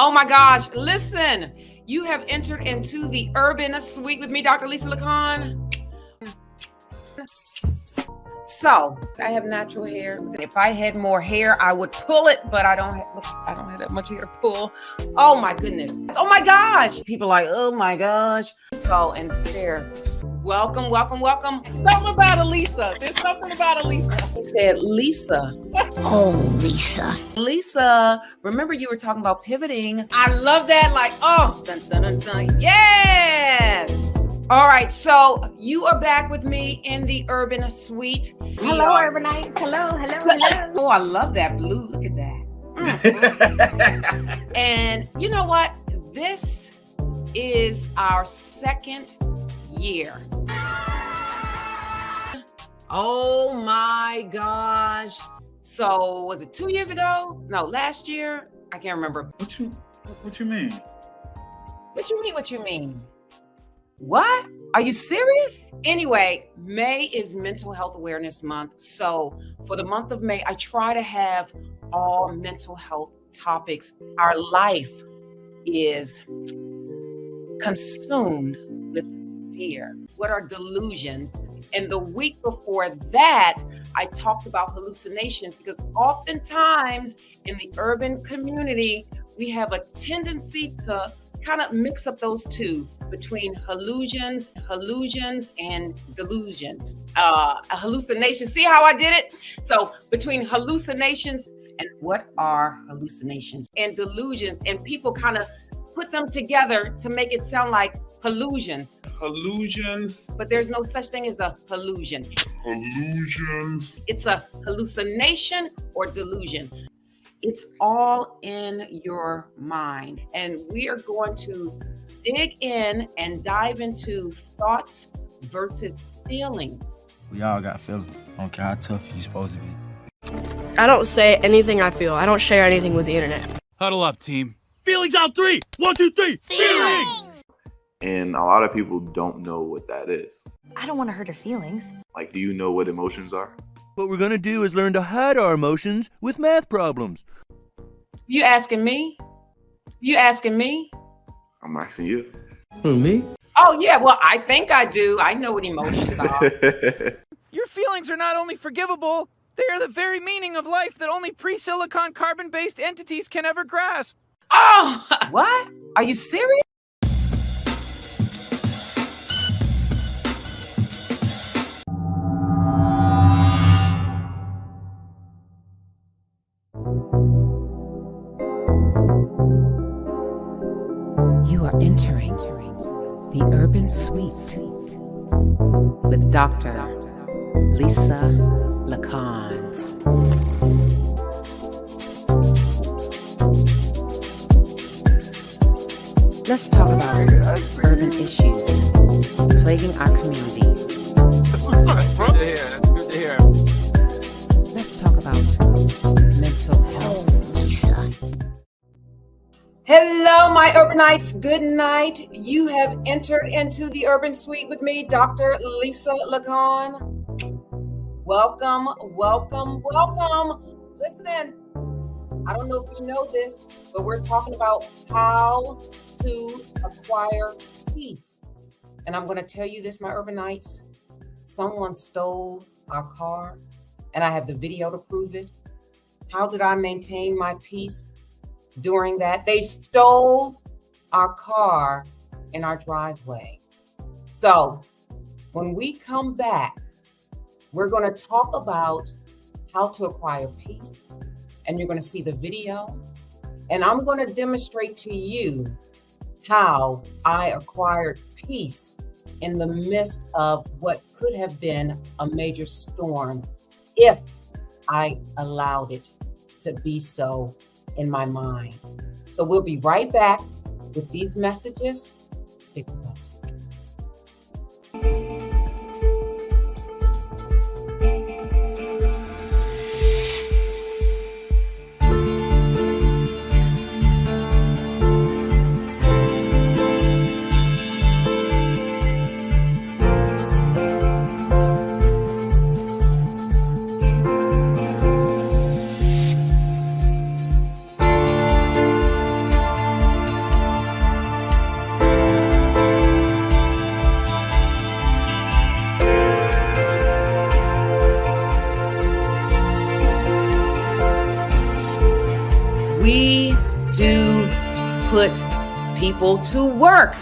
Oh my gosh, listen, you have entered into the Urban Suite with me, Dr. Lisa Lacan. So I have natural hair. If I had more hair, I would pull it, but I don't have that much hair to pull. Oh my goodness. Oh my gosh. People are like, oh my gosh. Go and stare. Welcome, welcome, welcome. Something about Elisa. There's something about Elisa. He said, Lisa. Oh, Lisa. Lisa, remember you were talking about pivoting. I love that. Like, oh, dun, dun, dun, dun. Yes. All right, so you are back with me in the Urban Suite. Hello, Urbanites. Hello, hello, hello. Oh, I love that blue. Look at that. And you know what? This is our second year. Oh my gosh. So was it 2 years ago? No, last year? I can't remember. What you mean? What you mean? What? Are you serious? Anyway, May is Mental Health Awareness Month. So for the month of May, I try to have all mental health topics. Our life is consumed with fear. What are delusions? And the week before that, I talked about hallucinations because oftentimes in the urban community, we have a tendency to kind of mix up those two between hallucinations and delusions. A hallucination, see how I did it? So between hallucinations and what are hallucinations and delusions, and people kind of put them together to make it sound like hallusions. Hallusions. But there's no such thing as a hallusion. Hallusions. It's a hallucination or delusion. It's all in your mind. And we are going to dig in and dive into thoughts versus feelings. We all got feelings. I don't care how tough you're supposed to be. I don't say anything I feel. I don't share anything with the internet. Huddle up, team. Feelings on 3. 1, 2, 3. Feelings! And a lot of people don't know what that is. I don't want to hurt her feelings. Like, do you know what emotions are? What we're gonna do is learn to hide our emotions with math problems. You asking me? You asking me? I'm asking you. Who, me? Oh, yeah. Well, I think I do. I know what emotions are. Your feelings are not only forgivable, they are the very meaning of life that only pre-silicon carbon-based entities can ever grasp. Oh, what? Are you serious? You are entering the Urban Suite with Dr. Lisa Lacan. Let's talk about urban issues plaguing our community. That's good to hear. That's good to hear. Let's talk about mental health. Hello, my urbanites. Good night. You have entered into the Urban Suite with me, Dr. Lisa Lacan. Welcome, welcome, welcome. Listen, I don't know if you know this, but we're talking about how to acquire peace. And I'm going to tell you this, my urbanites. Someone stole our car, and I have the video to prove it. How did I maintain my peace during that? They stole our car in our driveway. So when we come back, we're going to talk about how to acquire peace. And you're going to see the video. And I'm going to demonstrate to you how I acquired peace in the midst of what could have been a major storm if I allowed it to be so in my mind. So we'll be right back with these messages. Stick with us. put people to work.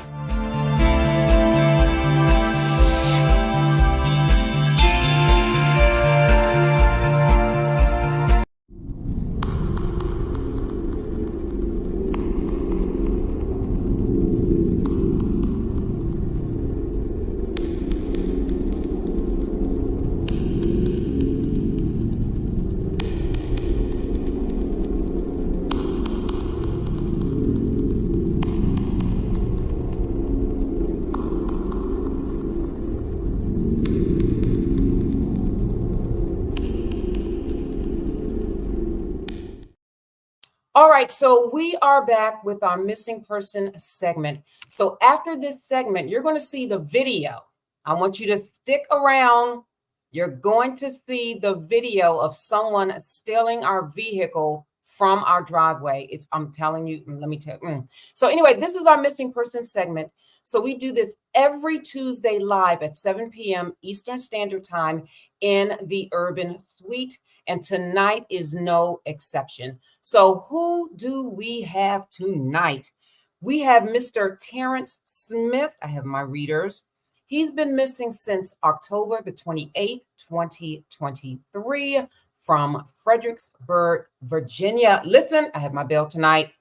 All right, so we are back with our missing person segment. So after this segment, you're going to see the video. I want you to stick around. You're going to see the video of someone stealing our vehicle from our driveway. I'm telling you, let me tell you. So anyway, this is our missing person segment. So we do this every Tuesday live at 7 p.m. Eastern Standard Time in the Urban Suite. And tonight is no exception. So who do we have tonight? We have Mr. Terrence Smith. I have my readers. He's been missing since October the 28th, 2023 from Fredericksburg, Virginia. Listen, I have my bell tonight.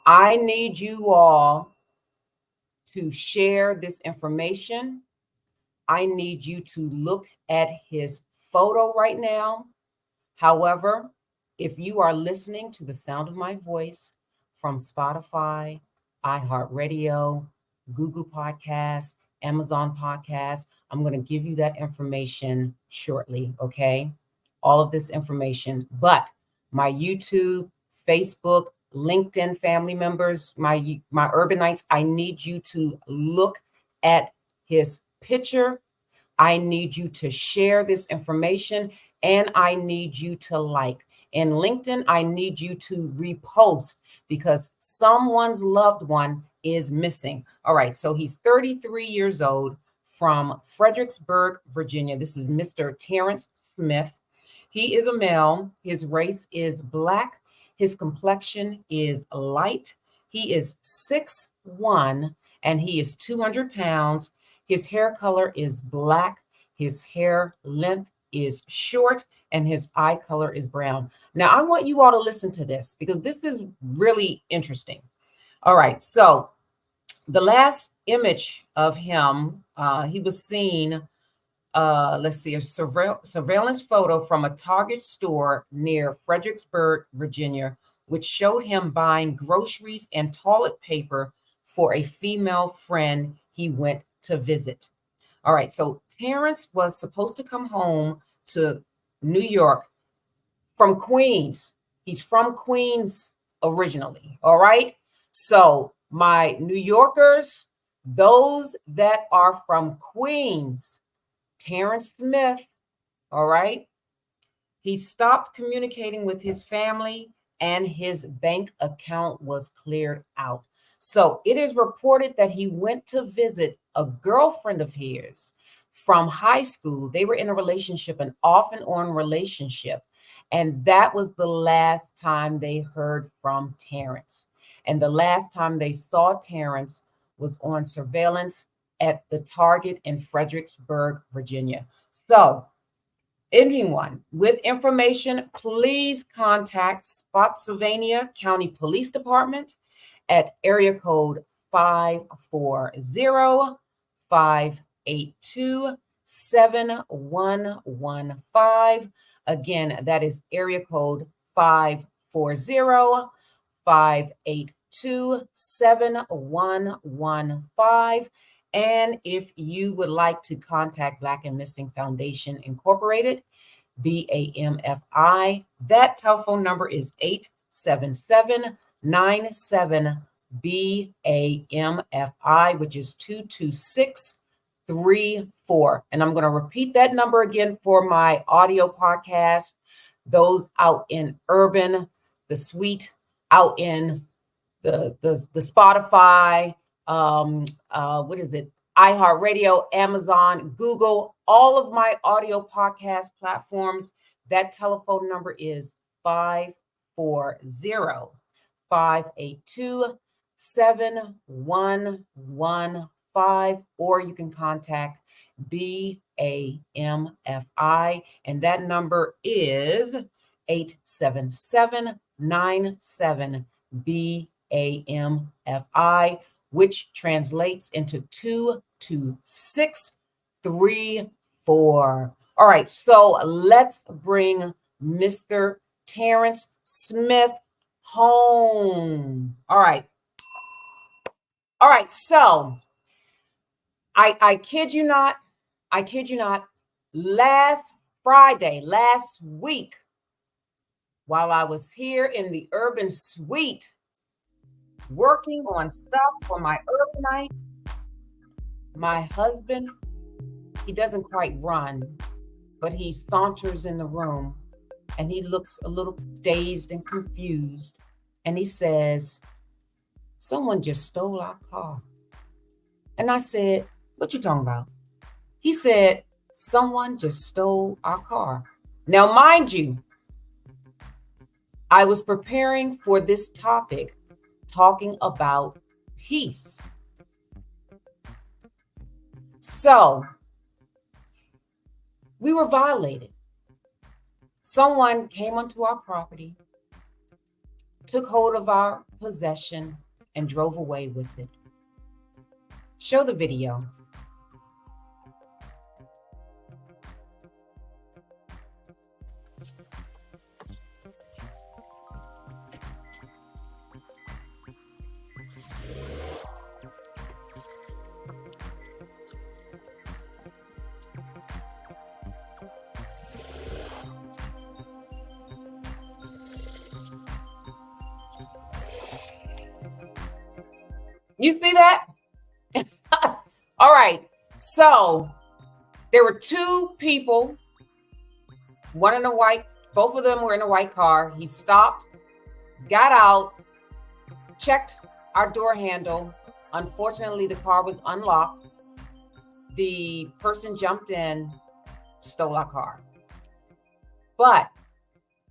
I need you all to share this information. I need you to look at his photo right now. However, if you are listening to the sound of my voice from Spotify, iHeartRadio, Google Podcasts, Amazon Podcasts, I'm going to give you that information shortly, okay? All of this information, but my YouTube, Facebook, LinkedIn family members, my Urbanites, I need you to look at his picture. I need you to share this information, and I need you to like. In LinkedIn, I need you to repost because someone's loved one is missing. All right, so he's 33 years old from Fredericksburg, Virginia. This is Mr. Terrence Smith. He is a male. His race is Black. His complexion is light. He is 6'1", and he is 200 pounds. His hair color is black. His hair length is short, and his eye color is brown. Now, I want you all to listen to this because this is really interesting. All right, so the last image of him, he was seen, let's see, a surveillance photo from a Target store near Fredericksburg, Virginia, which showed him buying groceries and toilet paper for a female friend he went to visit. All right, so Terrence was supposed to come home to New York from Queens. He's from Queens originally, all right? So my New Yorkers, those that are from Queens, Terrence Smith, all right? He stopped communicating with his family and his bank account was cleared out. So it is reported that he went to visit a girlfriend of his from high school. They were in a relationship, an off and on relationship. And that was the last time they heard from Terrence. And the last time they saw Terrence was on surveillance at the Target in Fredericksburg, Virginia. So anyone with information, please contact Spotsylvania County Police Department at area code 540-582-7115. Again, that is area code 540-582-7115. And if you would like to contact Black and Missing Foundation Incorporated, BAMFI, that telephone number is 877-97-BAMFI, which is 22634. And I'm going to repeat that number again for my audio podcast, those out in urban, the suite, out in the Spotify, what is it? iHeartRadio, Amazon, Google, all of my audio podcast platforms. That telephone number is 540 582-7115, or you can contact BAMFI, and that number is 877-97-BAMFI, which translates into 22634. All right, so let's bring Mr. Terrence Smith home. All right. All right, so I kid you not, last Friday, last week, while I was here in the urban suite working on stuff for my urbanites, my husband, he doesn't quite run, but he saunters in the room and he looks a little dazed and confused. And he says, "Someone just stole our car." And I said, "What you talking about?" He said, "Someone just stole our car." Now, mind you, I was preparing for this topic, talking about peace. So we were violated. Someone came onto our property, took hold of our possession, and drove away with it. Show the video. You see that? All right. So there were two people, one in a white, both of them were in a white car. He stopped, got out, checked our door handle. Unfortunately, the car was unlocked. The person jumped in, stole our car. But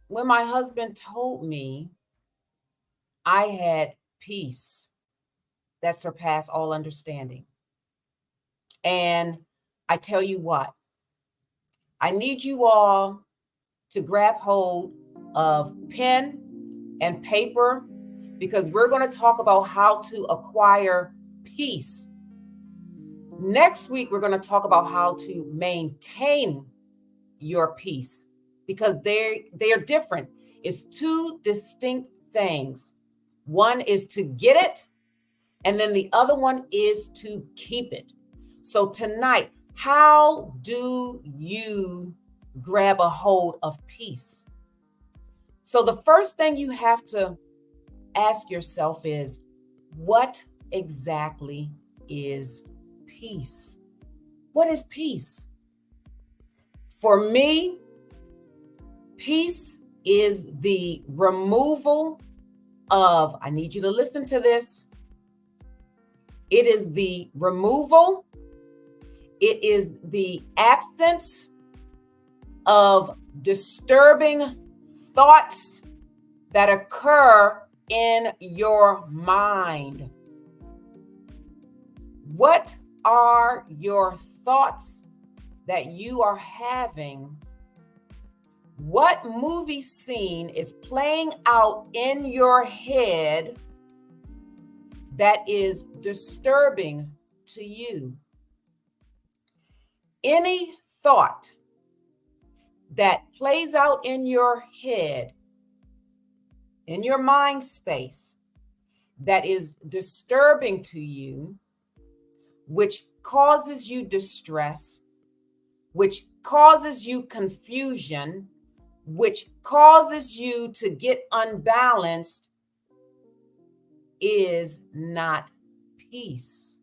when my husband told me, I had peace that surpassed all understanding. And I tell you what, I need you all to grab hold of pen and paper, because we're going to talk about how to acquire peace. Next week, we're going to talk about how to maintain your peace, because they are different. It's two distinct things. One is to get it, and then the other one is to keep it. So tonight, how do you grab a hold of peace? So the first thing you have to ask yourself is, what exactly is peace? What is peace? For me, peace is the removal of, I need you to listen to this. It is the removal, it is the absence of disturbing thoughts that occur in your mind. What are your thoughts that you are having? What movie scene is playing out in your head that is disturbing to you? Any thought that plays out in your head, in your mind space, that is disturbing to you, which causes you distress, which causes you confusion, which causes you to get unbalanced, is not peace.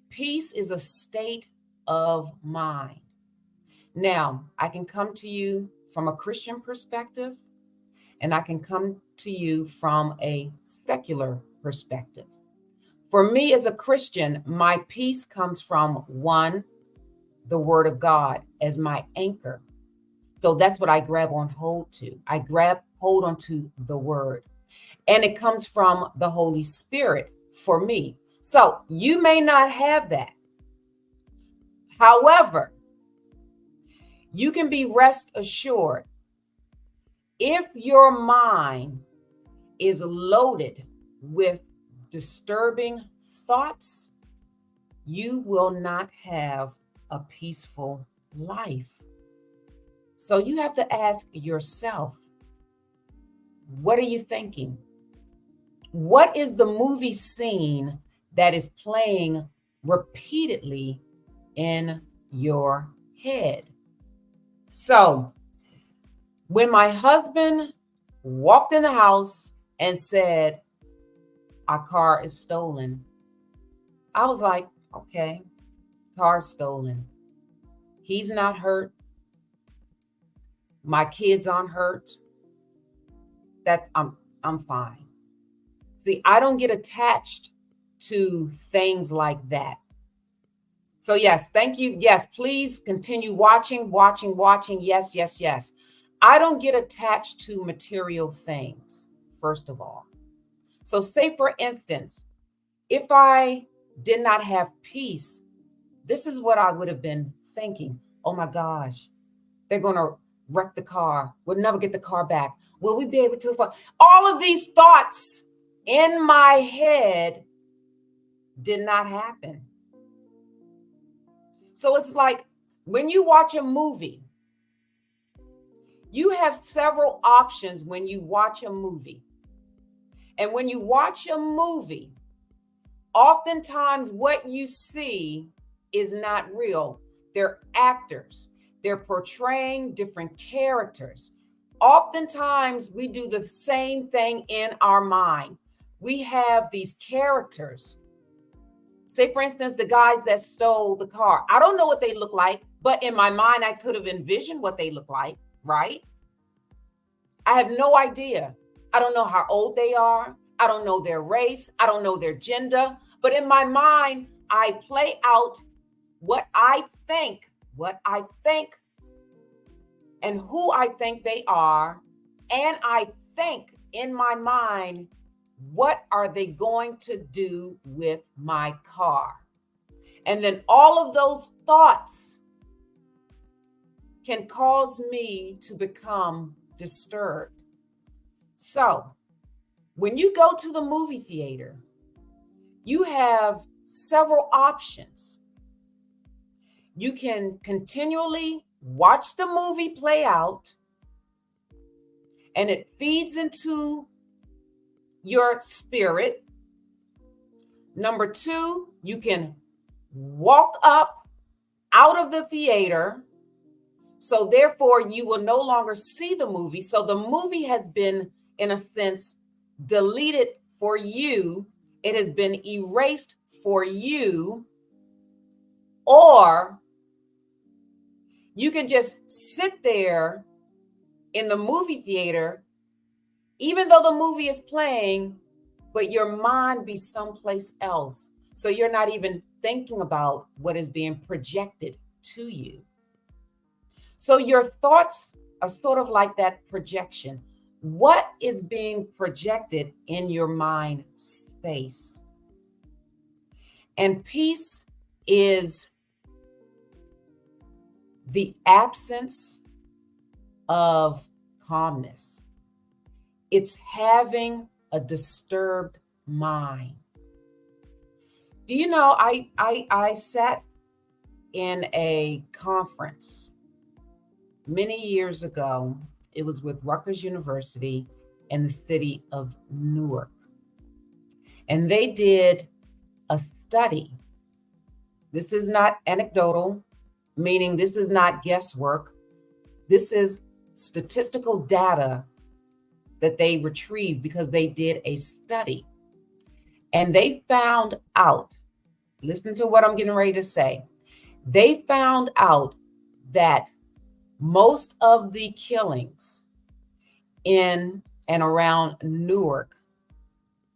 Peace is a state of mind. Now, I can come to you from a Christian perspective, and I can come to you from a secular perspective. For me as a Christian, my peace comes from, one, the Word of God as my anchor. So that's what I grab on hold to. I grab hold onto the Word. And it comes from the Holy Spirit for me. So you may not have that. However, you can be rest assured if your mind is loaded with disturbing thoughts, you will not have a peaceful life. So you have to ask yourself, what are you thinking? What is the movie scene that is playing repeatedly in your head? So when my husband walked in the house and said, our car is stolen, I was like, okay, car's stolen. He's not hurt. My kids aren't hurt. That I'm fine. See, I don't get attached to things like that. So yes, thank you. Yes, please continue watching. Yes, yes, yes. I don't get attached to material things, first of all. So say for instance, if I did not have peace, this is what I would have been thinking. Oh my gosh, they're going to wreck the car. We'll never get the car back. Will we be able to afford? All of these thoughts in my head did not happen. So it's like when you watch a movie, you have several options when you watch a movie. And when you watch a movie, oftentimes what you see is not real. They're actors. They're portraying different characters. Oftentimes we do the same thing in our mind. We have these characters. Say, for instance, the guys that stole the car. I don't know what they look like, but in my mind, I could have envisioned what they look like, right? I have no idea. I don't know how old they are. I don't know their race. I don't know their gender. But in my mind, I play out what I think, and who I think they are. And I think in my mind, what are they going to do with my car? And then all of those thoughts can cause me to become disturbed. So when you go to the movie theater, you have several options. You can continually watch the movie play out, and it feeds into your spirit. Number two, you can walk up out of the theater. So therefore, you will no longer see the movie. So the movie has been, in a sense, deleted for you. It has been erased for you. Or you can just sit there in the movie theater, even though the movie is playing, but your mind be someplace else. So you're not even thinking about what is being projected to you. So your thoughts are sort of like that projection. What is being projected in your mind space? And peace is the absence of calmness. It's having a disturbed mind. Do you know, I sat in a conference many years ago. It was with Rutgers University in the city of Newark. And they did a study. This is not anecdotal, meaning this is not guesswork. This is statistical data that they retrieved because they did a study. And they found out, listen to what I'm getting ready to say. They found out that most of the killings in and around Newark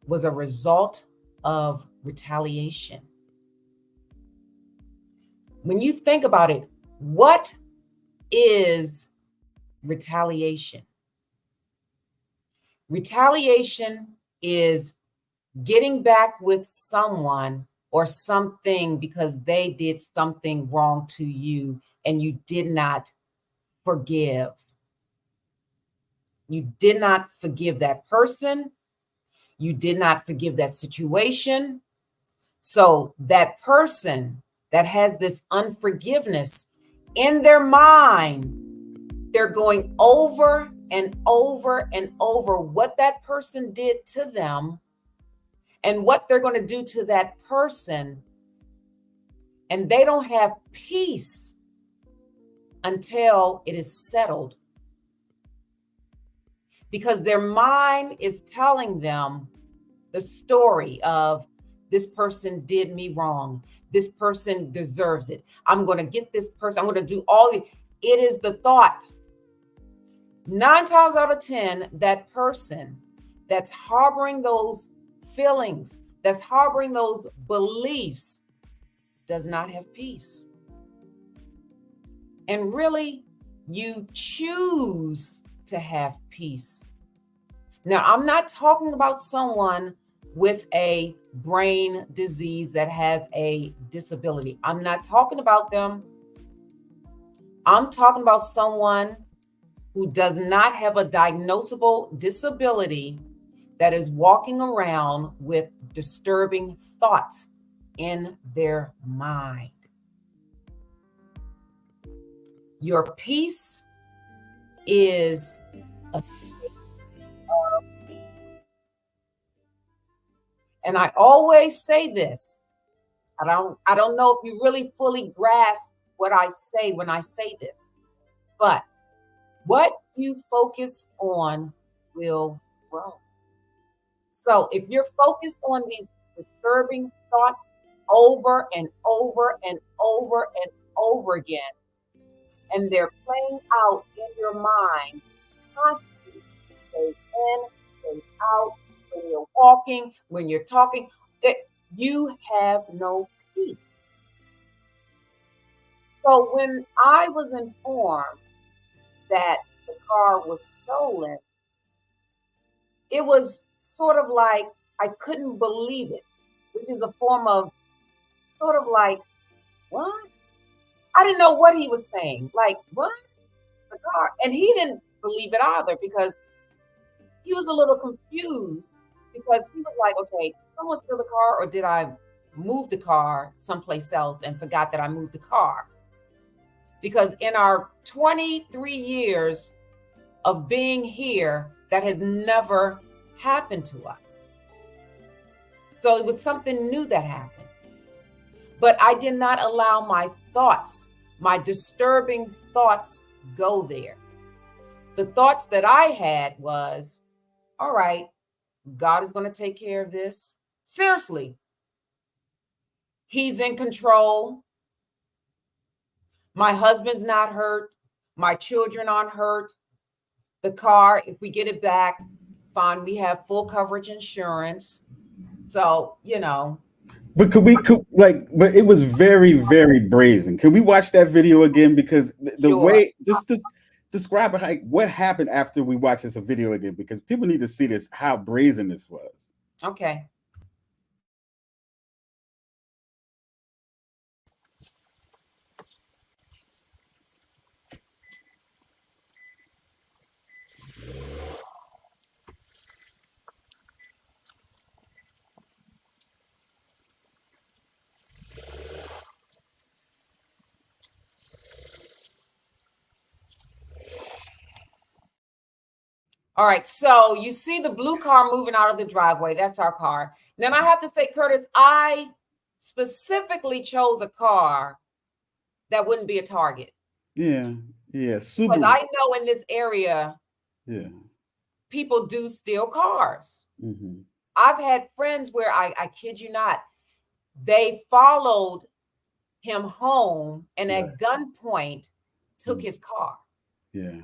was a result of retaliation. When you think about it, what is retaliation? Retaliation is getting back with someone or something because they did something wrong to you and you did not forgive. You did not forgive that person. You did not forgive that situation. So that person that has this unforgiveness in their mind, they're going over and over and over what that person did to them and what they're going to do to that person. And they don't have peace until it is settled. Because their mind is telling them the story of this person did me wrong. This person deserves it. I'm going to get this person. I'm going to do all the. It is the thought. 9 times out of 10, that person that's harboring those feelings, that's harboring those beliefs, does not have peace. And really, you choose to have peace. Now, I'm not talking about someone with a brain disease that has a disability. I'm not talking about them. I'm talking about someone who does not have a diagnosable disability that is walking around with disturbing thoughts in their mind. Your peace is a and I always say this. I don't know if you really fully grasp what I say when I say this, but what you focus on will grow. So if you're focused on these disturbing thoughts over and over and over and over again, and they're playing out in your mind constantly, day in, day out, when you're walking, when you're talking, you have no peace. So when I was informed that the car was stolen, it was sort of like I couldn't believe it, which is a form of sort of like, what? I didn't know what he was saying. Like, what? The car. And he didn't believe it either because he was a little confused because he was like, okay, did someone steal the car or did I move the car someplace else and forgot that I moved the car? Because in our 23 years of being here, that has never happened to us. So it was something new that happened. But I did not allow my thoughts, my disturbing thoughts, go there. The thoughts that I had was, all right, God is going to take care of this. Seriously. He's in control. My husband's not hurt. My children aren't hurt. The car, if we get it back, fine. We have full coverage insurance. So, But but it was very, very brazen. Can we watch that video again? Because the Sure. way, just describe like what happened after we watch this video again, because people need to see this, how brazen this was. Okay. All right, so you see the blue car moving out of the driveway. That's our car. Then I have to say, Curtis, I specifically chose a car that wouldn't be a target. Yeah, Because Subaru. I know in this area, Yeah. people do steal cars. Mm-hmm. I've had friends where I kid you not, they followed him home and at gunpoint took his car. Yeah.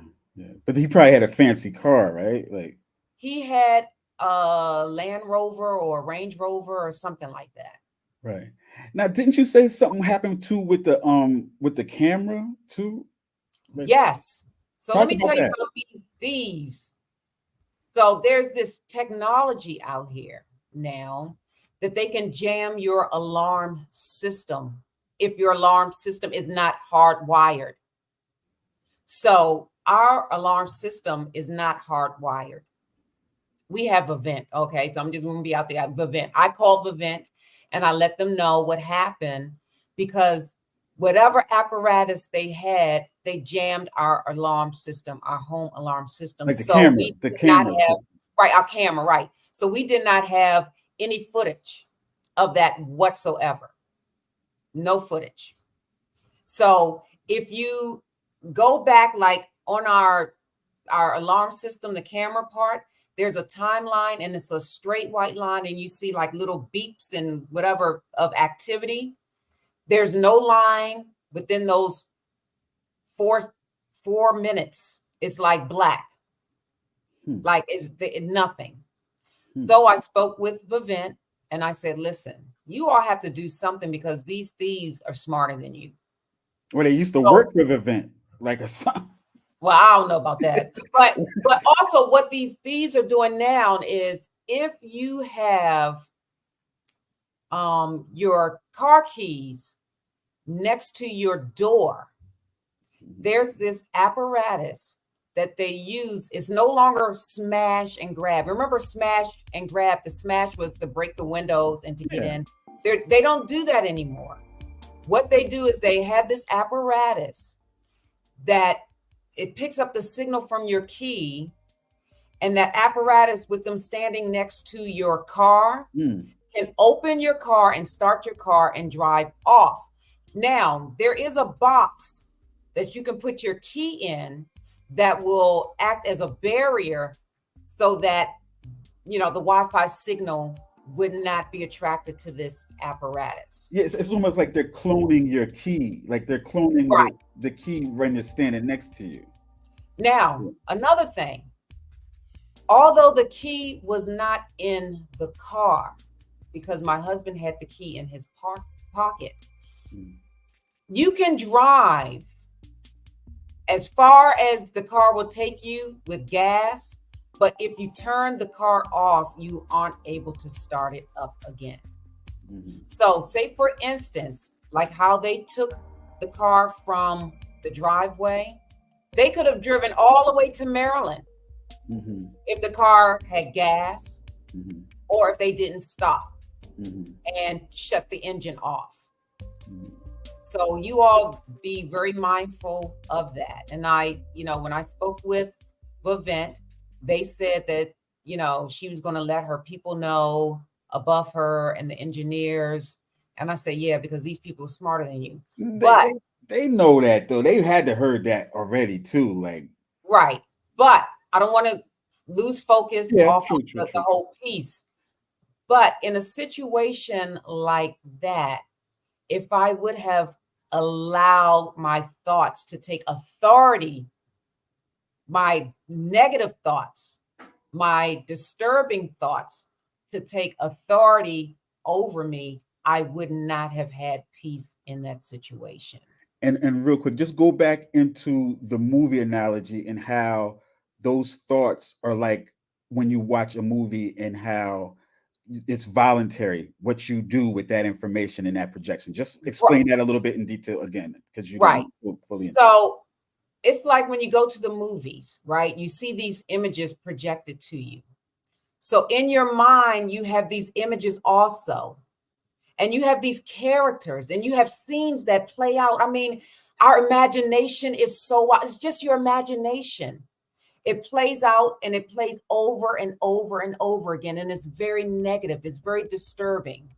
But he probably had a fancy car, right? Like he had a Land Rover or a Range Rover or something like that. Right. Now, didn't you say something happened too with the camera too? Yes. So let me tell you that. about these thieves. So there's this technology out here now that they can jam your alarm system if your alarm system is not hardwired. So our alarm system is not hardwired. We have Vivint. Okay. So I'm just going to be out there. Vivint. I call Vivint and I let them know what happened because whatever apparatus they had, they jammed our alarm system, our home alarm system. Like the So camera, we the did not camera. have, right, our camera, right. So we did not have any footage of that whatsoever. No footage. So if you go back like on our alarm system, the camera part, there's a timeline and it's a straight white line and you see like little beeps and whatever of activity. There's no line within those four minutes. It's like black, like it's nothing. So I spoke with Vivint and I said, listen, you all have to do something because these thieves are smarter than you. Well, they used to work with Vivint, like a son. Well, I don't know about that. But also what these thieves are doing now is if you have your car keys next to your door, there's this apparatus that they use. It's no longer smash and grab. Remember smash and grab? The smash was to break the windows and to get in. They don't do that anymore. What they do is they have this apparatus that it picks up the signal from your key, and that apparatus with them standing next to your car can open your car and start your car and drive off. Now, there is a box that you can put your key in that will act as a barrier so that, you know, the Wi-Fi signal would not be attracted to this apparatus. Yes, it's almost like they're cloning your key, like they're cloning the key when they're standing next to you. Now, another thing, although the key was not in the car, because my husband had the key in his pocket, you can drive as far as the car will take you with gas, but if you turn the car off, you aren't able to start it up again. So say for instance, like how they took the car from the driveway, they could have driven all the way to Maryland if the car had gas or if they didn't stop and shut the engine off. So you all be very mindful of that. And I, you know, when I spoke with Vivint, they said that, you know, she was going to let her people know above her and the engineers. And I said, yeah, because these people are smarter than you. But they know that though. They had to heard that already too. Like, right. But I don't want to lose focus off of the whole piece. But in a situation like that, if I would have allowed my thoughts to take authority, my negative thoughts, my disturbing thoughts to take authority over me, I would not have had peace in that situation. And real quick, just go back into the movie analogy and how those thoughts are like when you watch a movie and how it's voluntary what you do with that information and that projection. Just explain that a little bit in detail again, because you right. Fully so it's like when you go to the movies, right? You see these images projected to you. So in your mind, you have these images also, and you have these characters and you have scenes that play out. I mean, our imagination is so wild. It's just your imagination. It plays out and it plays over and over and over again. And it's very negative. It's very disturbing.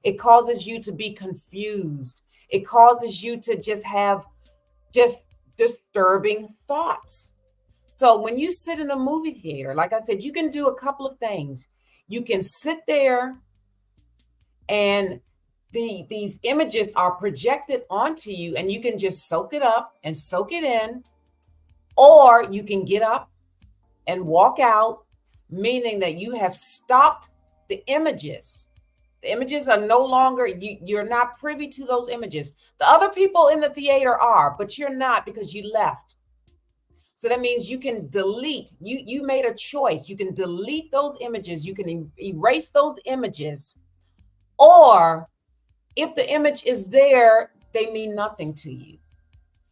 It causes you to be confused. It causes you to just have just disturbing thoughts. So when you sit in a movie theater, like I said, you can do a couple of things. You can sit there and these images are projected onto you and you can just soak it up and soak it in. Or you can get up and walk out, meaning that you have stopped the images. The images are no longer, you're not privy to those images. The other people in the theater are, but you're not because you left. So that means you can delete, you made a choice. You can delete those images, you can erase those images, or if the image is there, they mean nothing to you.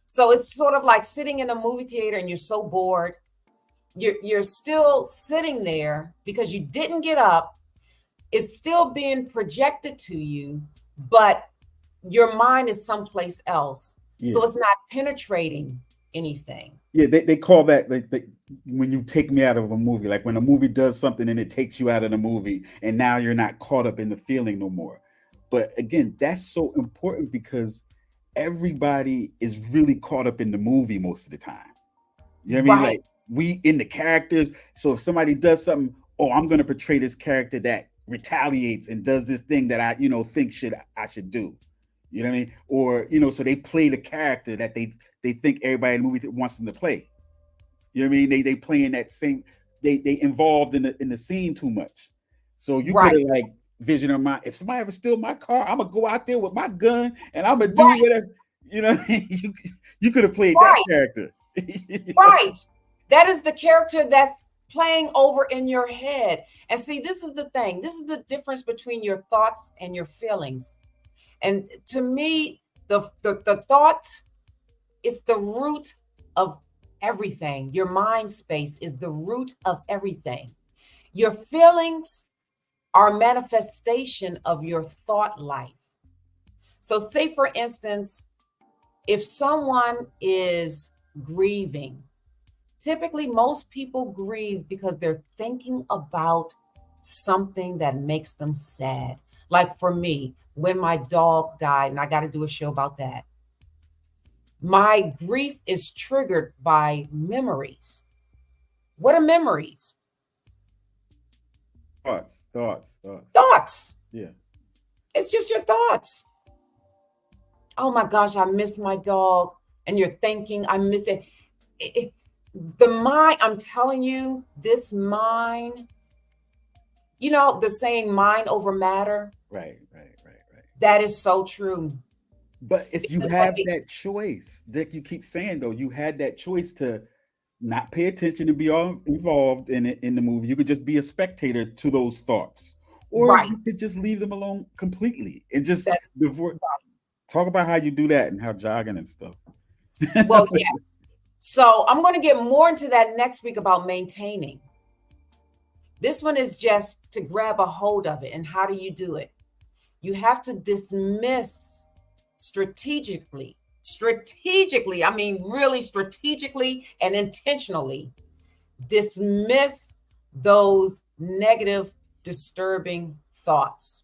So it's sort of like sitting in a movie theater and you're so bored. You're still sitting there because you didn't get up. It's still being projected to you, but your mind is someplace else. Yeah. So it's not penetrating anything. Yeah, they call that when you take me out of a movie, like when a movie does something and it takes you out of the movie, and now you're not caught up in the feeling no more. But again, that's so important because everybody is really caught up in the movie most of the time. You know what I mean? Right. Like we in the characters. So if somebody does something, oh, I'm going to portray this character that retaliates and does this thing that I, think I should do. You know what I mean? Or, so they play the character that they think everybody in the movie wants them to play. You know what I mean? They play in that same, they involved in the scene too much. So you could have like vision of my, if somebody ever steal my car, I'm gonna go out there with my gun and I'm gonna do whatever. You know what I mean? You could have played that character. Right. That is the character that's playing over in your head. And see, this is the thing. This is the difference between your thoughts and your feelings. And to me, the thought is the root of everything. Your mind space is the root of everything. Your feelings are a manifestation of your thought life. So say, for instance, if someone is grieving, typically most people grieve because they're thinking about something that makes them sad. Like for me, when my dog died, and I got to do a show about that, my grief is triggered by memories. What are memories? Thoughts. Yeah. It's just your thoughts. Oh my gosh, I missed my dog. And you're thinking, I miss it. The mind, I'm telling you, this mind, the saying mind over matter. Right. That is so true. But if you have that choice, Dick, you keep saying though, you had that choice to not pay attention and be all involved in it in the movie. You could just be a spectator to those thoughts, or you could just leave them alone completely and just talk about how you do that and how jogging and stuff. Well, yes. So I'm going to get more into that next week about maintaining. This one is just to grab a hold of it. And how do you do it? You have to dismiss strategically, I mean, really strategically and intentionally dismiss those negative, disturbing thoughts.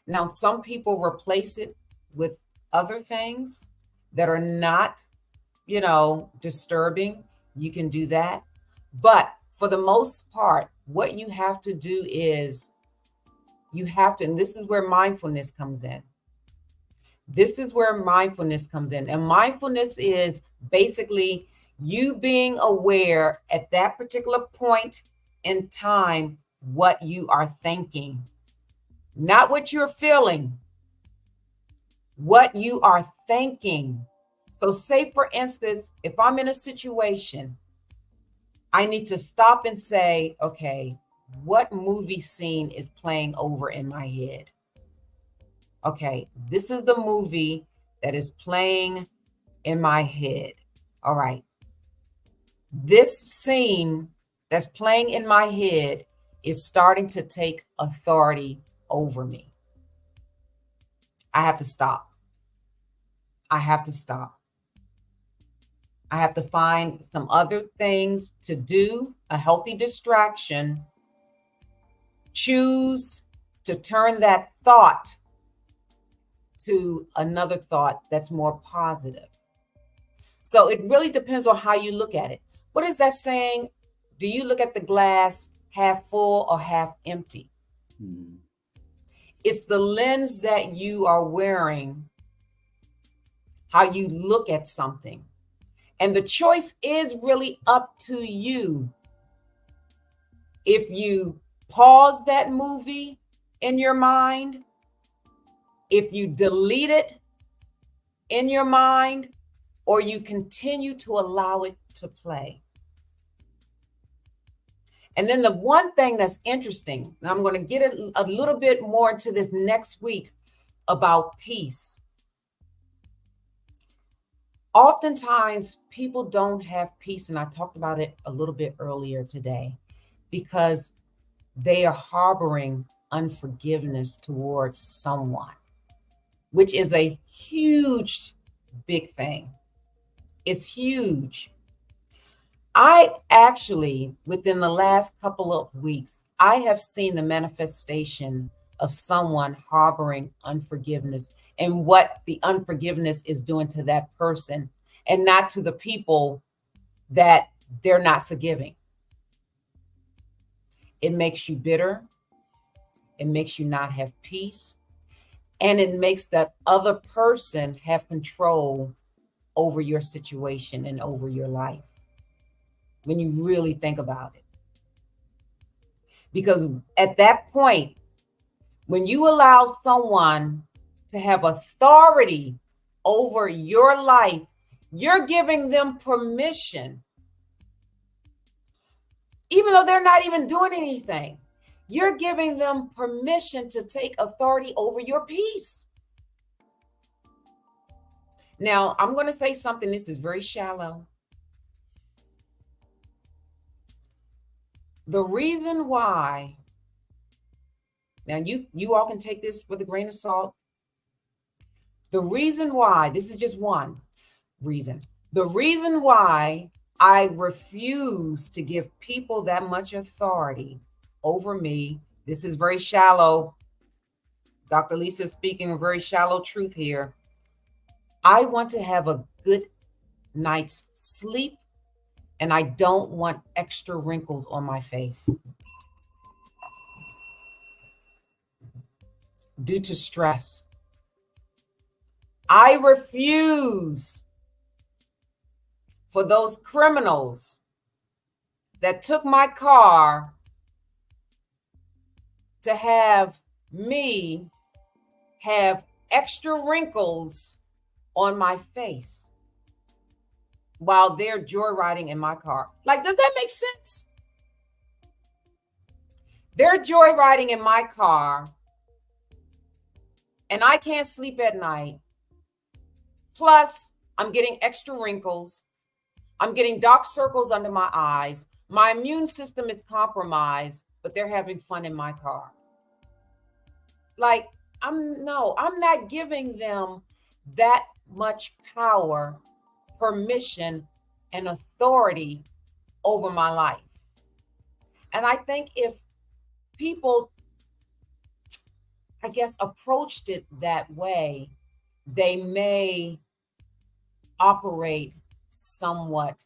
Now, some people replace it with other things that are not, disturbing. You can do that. But for the most part, what you have to do is and this is where mindfulness comes in. And mindfulness is basically you being aware at that particular point in time what you are thinking, not what you're feeling, what you are thinking. So say, for instance, if I'm in a situation, I need to stop and say, okay, what movie scene is playing over in my head? Okay, this is the movie that is playing in my head. All right. This scene that's playing in my head is starting to take authority over me. I have to stop. I have to find some other things to do, a healthy distraction. Choose to turn that thought to another thought that's more positive. So it really depends on how you look at it. What is that saying? Do you look at the glass half full or half empty? It's the lens that you are wearing, how you look at something. And the choice is really up to you. If you pause that movie in your mind, if you delete it in your mind, or you continue to allow it to play. And then the one thing that's interesting, and I'm going to get a little bit more into this next week about peace. Oftentimes, people don't have peace, and I talked about it a little bit earlier today, because they are harboring unforgiveness towards someone, which is a huge, big thing. It's huge. I actually, within the last couple of weeks, I have seen the manifestation of someone harboring unforgiveness and what the unforgiveness is doing to that person and not to the people that they're not forgiving. It makes you bitter. It makes you not have peace. And it makes that other person have control over your situation and over your life, when you really think about it. Because at that point, when you allow someone to have authority over your life, you're giving them permission, even though they're not even doing anything. You're giving them permission to take authority over your peace. Now, I'm going to say something. This is very shallow. The reason why, now you all can take this with a grain of salt. The reason why, this is just one reason. The reason why I refuse to give people that much authority over me, this is very shallow. Dr. Lisa is speaking a very shallow truth here. I want to have a good night's sleep, and I don't want extra wrinkles on my face due to stress. I refuse for those criminals that took my car to have me have extra wrinkles on my face while they're joyriding in my car. Like, does that make sense? They're joyriding in my car and I can't sleep at night. Plus, I'm getting extra wrinkles. I'm getting dark circles under my eyes. My immune system is compromised, but they're having fun in my car. Like, I'm not giving them that much power, permission, and authority over my life. And I think if people, I guess, approached it that way, they may operate somewhat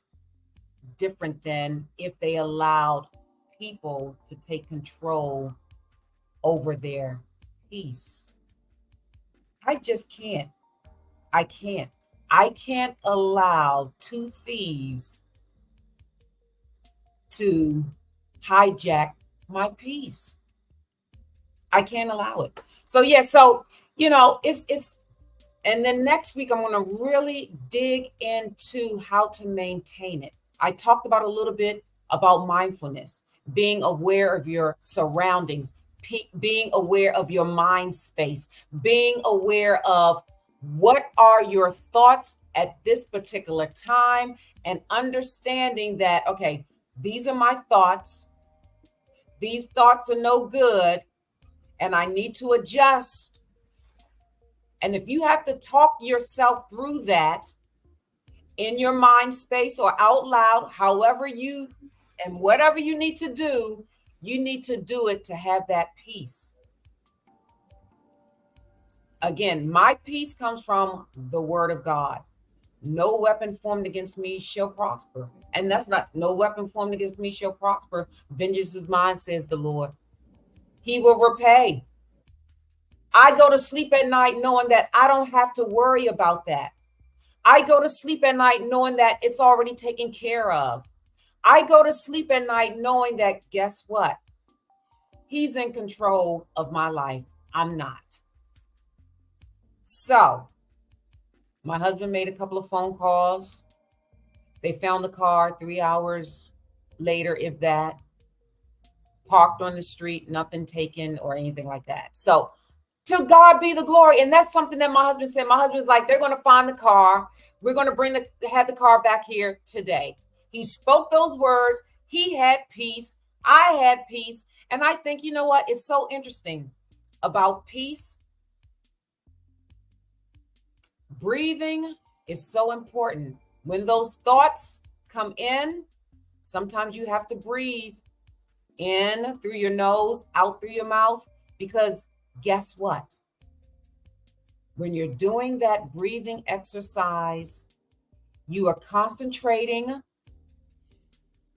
different than if they allowed people to take control over their peace. I just can't. I can't allow two thieves to hijack my peace. I can't allow it. So yeah, it's and then next week I'm going to really dig into how to maintain it. I talked about a little bit about mindfulness, being aware of your surroundings, being aware of your mind space, being aware of what are your thoughts at this particular time, and understanding that, okay, these are my thoughts. These thoughts are no good, and I need to adjust. And if you have to talk yourself through that in your mind space or out loud, however you and whatever you need to do it to have that peace. Again, my peace comes from the word of God. No weapon formed against me shall prosper. And that's not, no weapon formed against me shall prosper. Vengeance is mine, says the Lord. He will repay. I go to sleep at night knowing that I don't have to worry about that. I go to sleep at night knowing that it's already taken care of. I go to sleep at night knowing that, guess what? He's in control of my life. I'm not. So, my husband made a couple of phone calls. They found the car 3 hours later, if that, parked on the street, nothing taken or anything like that. So to God be the glory. And that's something that my husband said. My husband's like, they're going to find the car. We're going to have the car back here today. He spoke those words. He had peace. I had peace. And I think, you know what? It's so interesting about peace. Breathing is so important. When those thoughts come in, sometimes you have to breathe in through your nose, out through your mouth, because guess what? When you're doing that breathing exercise, you are concentrating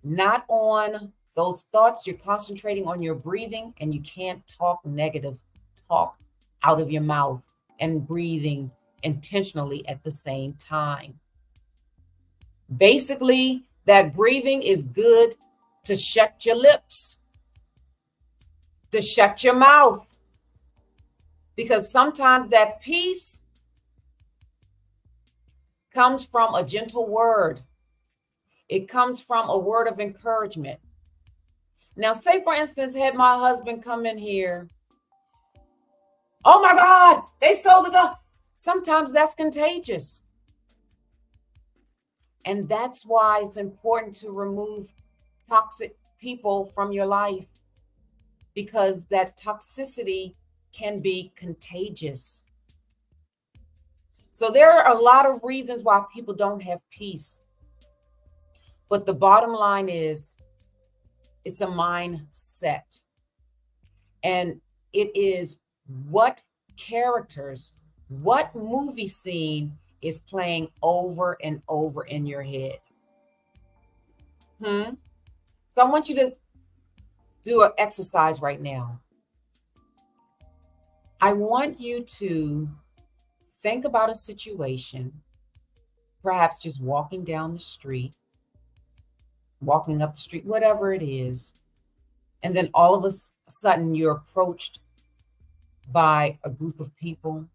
not on those thoughts, you're concentrating on your breathing, and you can't talk negative talk out of your mouth and breathing intentionally at the same time. Basically, that breathing is good to shut your lips, to shut your mouth, because sometimes that peace comes from a gentle word. It comes from a word of encouragement. Now, say for instance, had my husband come in here, oh my God, they stole the gun. Sometimes that's contagious. And that's why it's important to remove toxic people from your life, because that toxicity can be contagious. So there are a lot of reasons why people don't have peace. But the bottom line is, it's a mindset. And it is what characters, what movie scene is playing over and over in your head. So I want you to do an exercise right now. I want you to think about a situation, perhaps just walking down the street, walking up the street, whatever it is. And then all of a sudden you're approached by a group of people.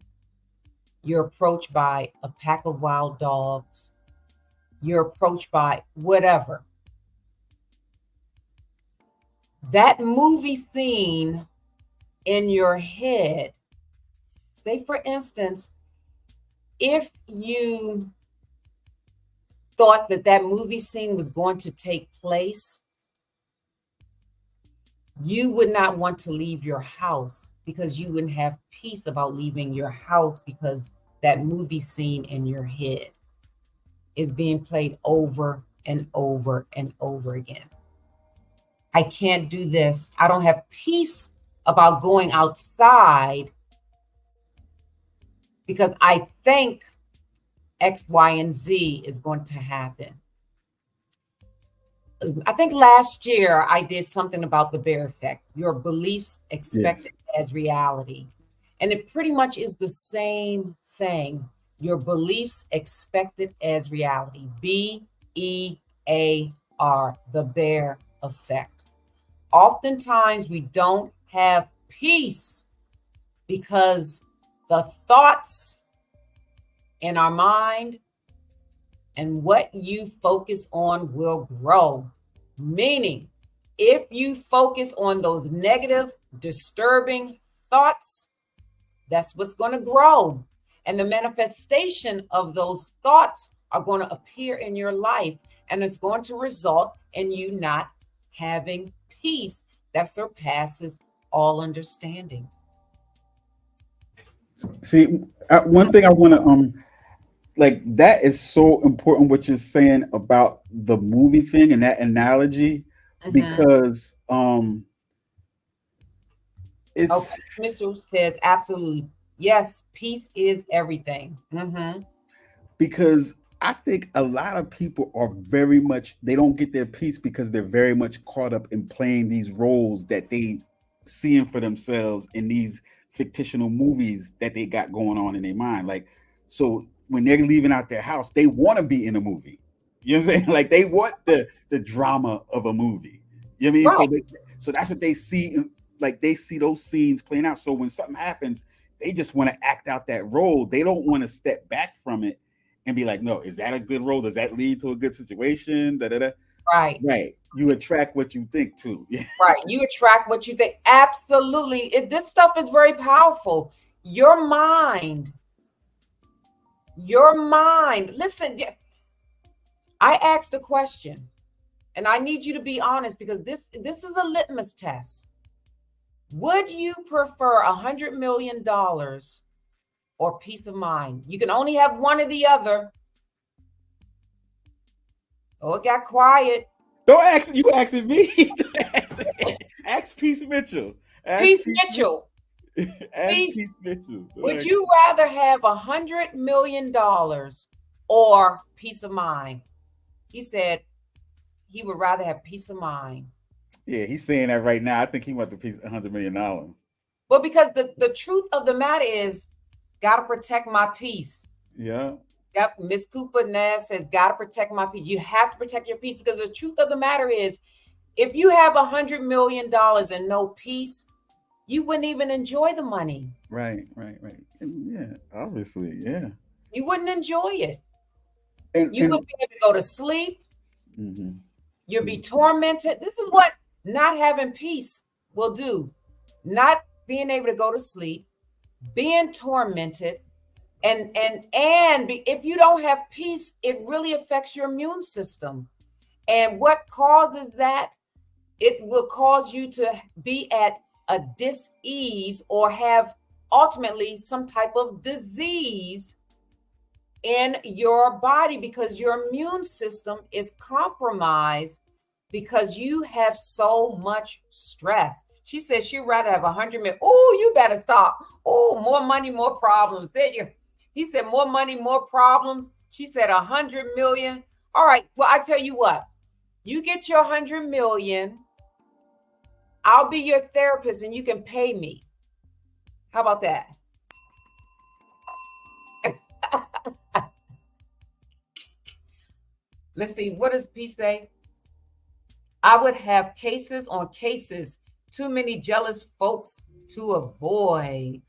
You're approached by a pack of wild dogs. You're approached by whatever. That movie scene in your head, say for instance, if you thought that that movie scene was going to take place, you would not want to leave your house, because you wouldn't have peace about leaving your house, because that movie scene in your head is being played over and over and over again. I can't do this. I don't have peace about going outside because I think X, Y, and Z is going to happen. I think last year I did something about the bear effect, your beliefs expected as reality. And it pretty much is the same thing. Your beliefs expected as reality. BEAR, the bear effect. Oftentimes we don't have peace because the thoughts in our mind and what you focus on will grow. Meaning, if you focus on those negative, disturbing thoughts, that's what's going to grow. And the manifestation of those thoughts are going to appear in your life. And it's going to result in you not having peace that surpasses all understanding. See, one thing I want to like, that is so important what you're saying about the movie thing and that analogy, because it's Mr. says absolutely yes, peace is everything. Because I think a lot of people are very much, they don't get their peace because they're very much caught up in playing these roles that they seeing for themselves in these fictional movies that they got going on in their mind. Like, so when they're leaving out their house, they want to be in a movie. You know what I'm saying? Like, they want the drama of a movie. You know what I mean? Right. So that's what they see. Like, they see those scenes playing out. So when something happens, they just want to act out that role. They don't want to step back from it and be like, no, is that a good role? Does that lead to a good situation? Da, da, da. Right. Right. You attract what you think too. Yeah. Right. You attract what you think. Absolutely. This stuff is very powerful. Your mind. Listen, I asked a question, and I need you to be honest, because this is a litmus test. Would you prefer $100 million or peace of mind? You can only have one or the other. Oh, it got quiet. Don't ask you asking me. Ask Peace Mitchell. Peace Mitchell. Peace Mitchell. Would you rather have $100 million or peace of mind? He said he would rather have peace of mind. Yeah, he's saying that right now. I think he wants the piece $100 million. Well, because the truth of the matter is, gotta protect my peace. Yeah. Yep. Miss Cooper Nash says, gotta protect my peace. You have to protect your peace, because the truth of the matter is, if you have $100 million and no peace, you wouldn't even enjoy the money. Right. And yeah, obviously, yeah. You wouldn't enjoy it. And you wouldn't be able to go to sleep. Mm-hmm. You'll be tormented. This is what not having peace will do. Not being able to go to sleep, being tormented, and if you don't have peace, it really affects your immune system. And what causes that? It will cause you to be at a dis-ease or have ultimately some type of disease in your body, because your immune system is compromised because you have so much stress. She says she'd rather have 100 million. Oh, you better stop. Oh, more money, more problems. There you. He said more money, more problems. She said 100 million. All right. Well, I tell you what, you get your 100 million. I'll be your therapist and you can pay me. How about that? Let's see. What does Peace say? I would have cases on cases. Too many jealous folks to avoid.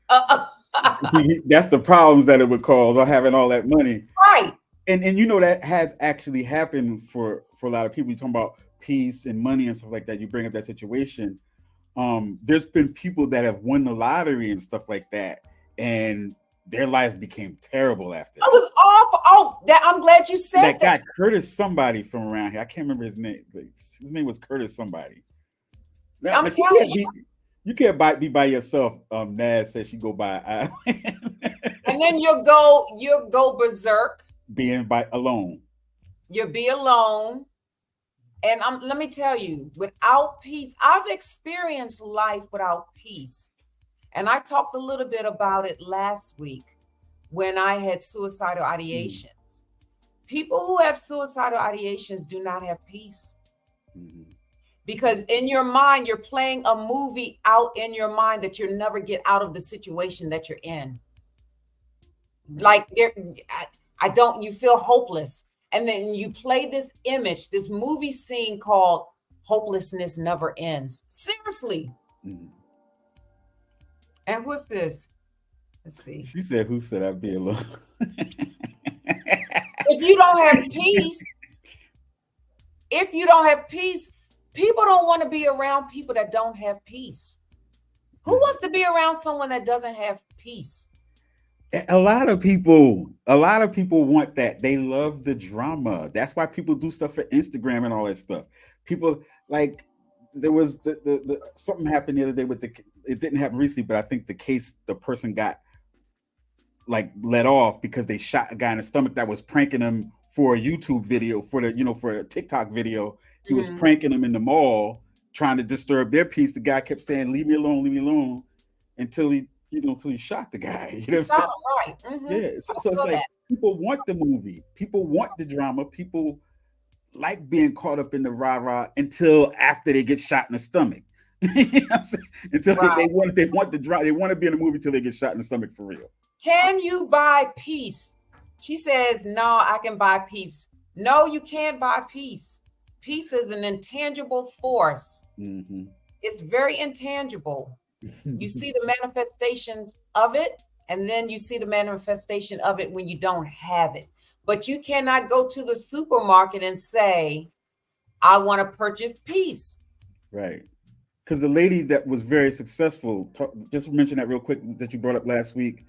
That's the problems that it would cause, or having all that money. Right. And you know that has actually happened for a lot of people. You talking about peace and money and stuff like that. You bring up that situation. There's been people that have won the lottery and stuff like that, and their lives became terrible after. It was awful. Oh, I'm glad you said that. That guy Curtis somebody from around here. I can't remember his name. His name was Curtis somebody. Now, I'm telling you. You can't be by yourself. Naz says she go by and then you'll go berserk. Being alone. You'll be alone. And let me tell you, without peace, I've experienced life without peace. And I talked a little bit about it last week when I had suicidal ideations. People who have suicidal ideations do not have peace. Because in your mind, you're playing a movie out in your mind that you'll never get out of the situation that you're in. Like you feel hopeless. And then you play this image, this movie scene called Hopelessness Never Ends. Seriously. And what's this? Let's see. She said, who said I'd be alone? If you don't have peace, people don't want to be around people that don't have peace. Who wants to be around someone that doesn't have peace? A lot of people want that. They love the drama. That's why people do stuff for Instagram and all that stuff. People, like, there was the something happened the other day with it didn't happen recently, but I think the person got like let off because they shot a guy in the stomach that was pranking him for a YouTube video, for a TikTok video. He was pranking him in the mall, trying to disturb their peace. The guy kept saying, leave me alone, until he shot the guy. You know what I'm saying? Right. Mm-hmm. Yeah. So it's like people want the movie. People want the drama. People like being caught up in the rah-rah until after they get shot in the stomach. You know what I'm saying? Until they want the drama. They want to be in the movie until they get shot in the stomach for real. Can you buy peace? She says, no, I can buy peace. No, you can't buy peace. Peace is an intangible force. Mm-hmm. It's very intangible. You see the manifestations of it, and then you see the manifestation of it when you don't have it. But you cannot go to the supermarket and say, I want to purchase peace. Right. Because the lady that was very successful, just mention that real quick that you brought up last week,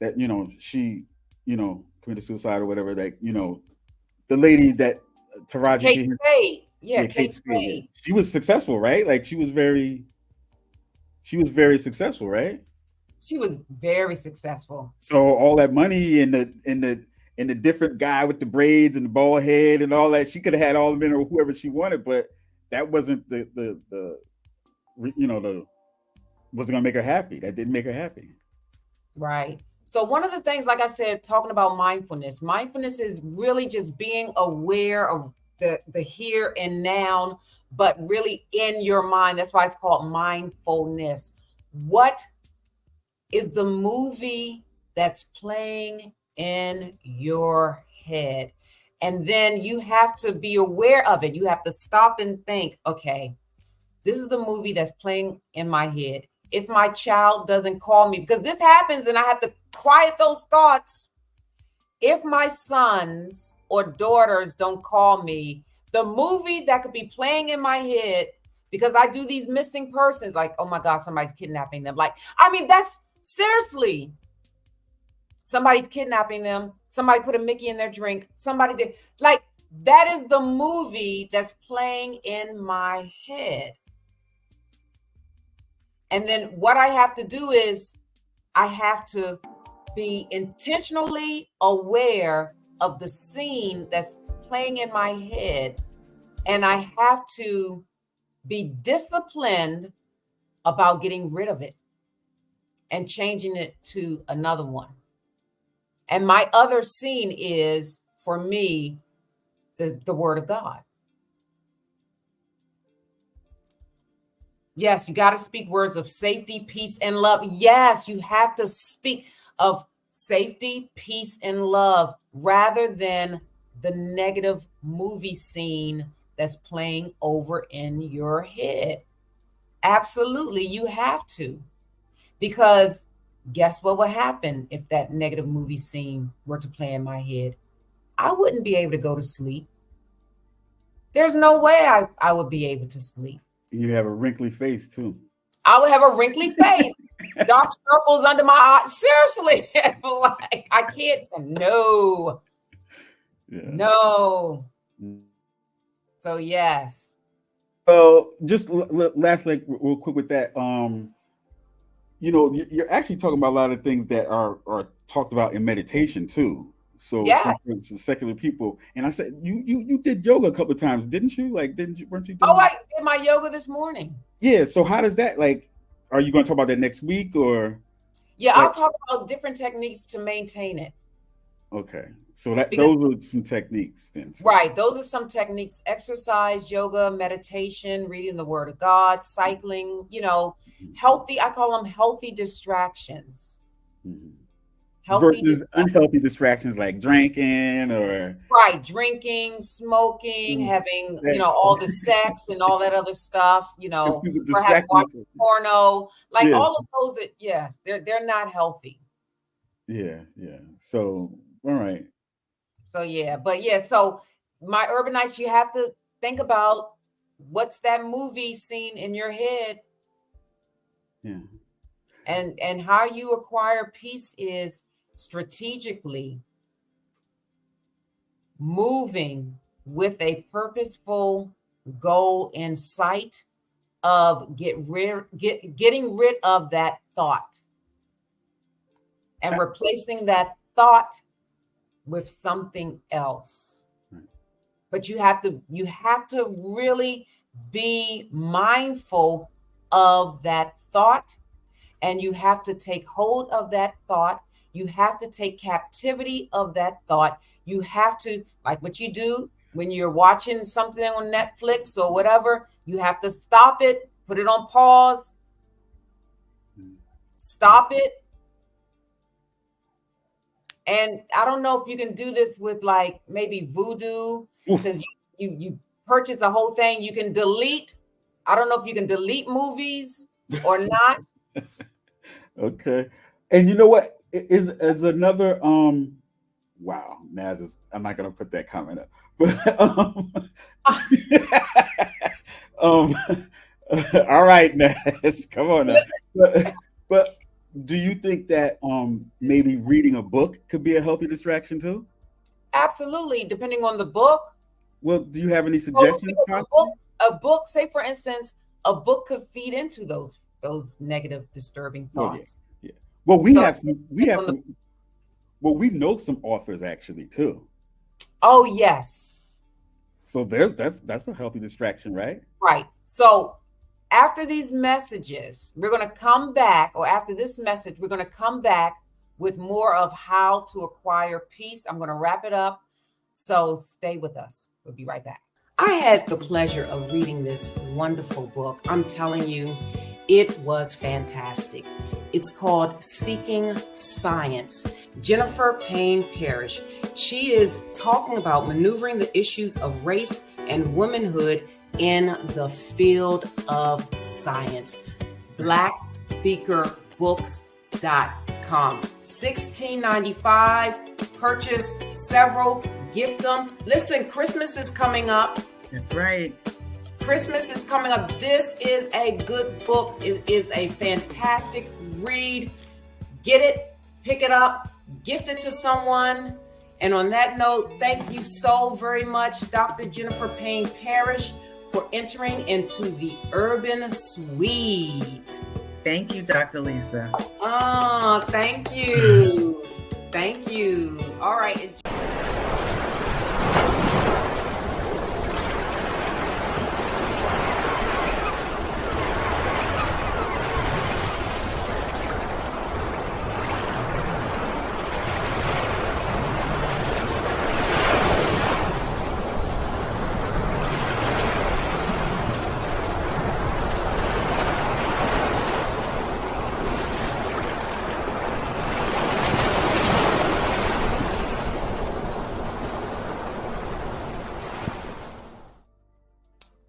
that, she, committed suicide or whatever, that, the lady that Taraji Kate P. Spade. Yeah, Yeah, Kate Spade. Yeah. Spade. She was successful, right? Like she was very successful, right? She was very successful. So all that money and the different guy with the braids and the bald head and all that, she could have had all the men or whoever she wanted, but that wasn't the wasn't gonna make her happy. That didn't make her happy. Right. So one of the things, like I said, talking about mindfulness is really just being aware of the here and now, but really in your mind. That's why it's called mindfulness. What is the movie that's playing in your head? And then you have to be aware of it. You have to stop and think, okay, this is the movie that's playing in my head. If my child doesn't call me, because this happens and I have to quiet those thoughts. If my sons or daughters don't call me, the movie that could be playing in my head, because I do these missing persons, like, oh my God, somebody's kidnapping them. Like, I mean, that's seriously, somebody's kidnapping them. Somebody put a Mickey in their drink. Somebody did, like, that is the movie that's playing in my head. And then what I have to do is I have to be intentionally aware of the scene that's playing in my head. And I have to be disciplined about getting rid of it and changing it to another one. And my other scene is, for me, the Word of God. Yes, you got to speak words of safety, peace, and love. Yes, you have to speak of safety, peace, and love rather than the negative movie scene that's playing over in your head. Absolutely, you have to. Because guess what would happen if that negative movie scene were to play in my head? I wouldn't be able to go to sleep. There's no way I would be able to sleep. You have a wrinkly face too. I would have a wrinkly face, dark circles under my eyes. Seriously, like I can't. No, no. So yes. Well, just lastly, real quick with that. You're actually talking about a lot of things that are talked about in meditation too. So, yes. For instance, secular people, and I said you did yoga a couple of times, didn't you? Like, weren't you doing? Oh, I did my yoga this morning. Yeah. So how does that, like? Are you going to talk about that next week or? Yeah, I'll talk about different techniques to maintain it. Okay, so those are some techniques then. Right, those are some techniques: exercise, yoga, meditation, reading the Word of God, cycling. Healthy. I call them healthy distractions. Mm-hmm. Versus unhealthy distractions like drinking or drinking, smoking, having all the sex and all that other stuff, perhaps watching porno, like all of those. Yes, they're not healthy. Yeah. So all right. So so my urbanites, you have to think about what's that movie scene in your head. Yeah. And how you acquire peace is strategically moving with a purposeful goal in sight of getting rid of that thought and replacing that thought with something else. But you have to really be mindful of that thought, and you have to take hold of that thought. You have to take captivity of that thought. You have to, like what you do when you're watching something on Netflix or whatever, you have to stop it, put it on pause, stop it. And I don't know if you can do this with like maybe voodoo, because you purchase the whole thing. You can delete. I don't know if you can delete movies or not. Okay. And you know what is another Wow, Naz is. I'm not gonna put that comment up, but um, all right, Naz, come on now. But do you think that maybe reading a book could be a healthy distraction too? Absolutely, depending on the book. Well, do you have any Well, suggestions, because possibly? a book, say for instance, a book could feed into those negative, disturbing Well, yeah, thoughts. yeah. Well, we So have some. We depends have on the. some. Well, we know some authors actually too. Oh yes, So that's a healthy distraction, right? right. So after these messages, we're going to come back, or after this message, we're going to come back with more of how to acquire peace. I'm going to wrap it up. So stay with us. We'll be right back. I had the pleasure of reading this wonderful book. I'm telling you, it was fantastic. It's called Seeking Science. Jennifer Payne Parrish. She is talking about maneuvering the issues of race and womanhood in the field of science. blackbeakerbooks.com. $16.95. Purchase several, gift them. Listen, Christmas is coming up. That's right. Christmas is coming up. This is a good book. It is a fantastic read. Get it, pick it up, gift it to someone. And on that note, thank you so very much, Dr. Jennifer Payne Parrish, for entering into the Urban Suite. Thank you, Dr. Lisa. Oh, thank you. Thank you. All right.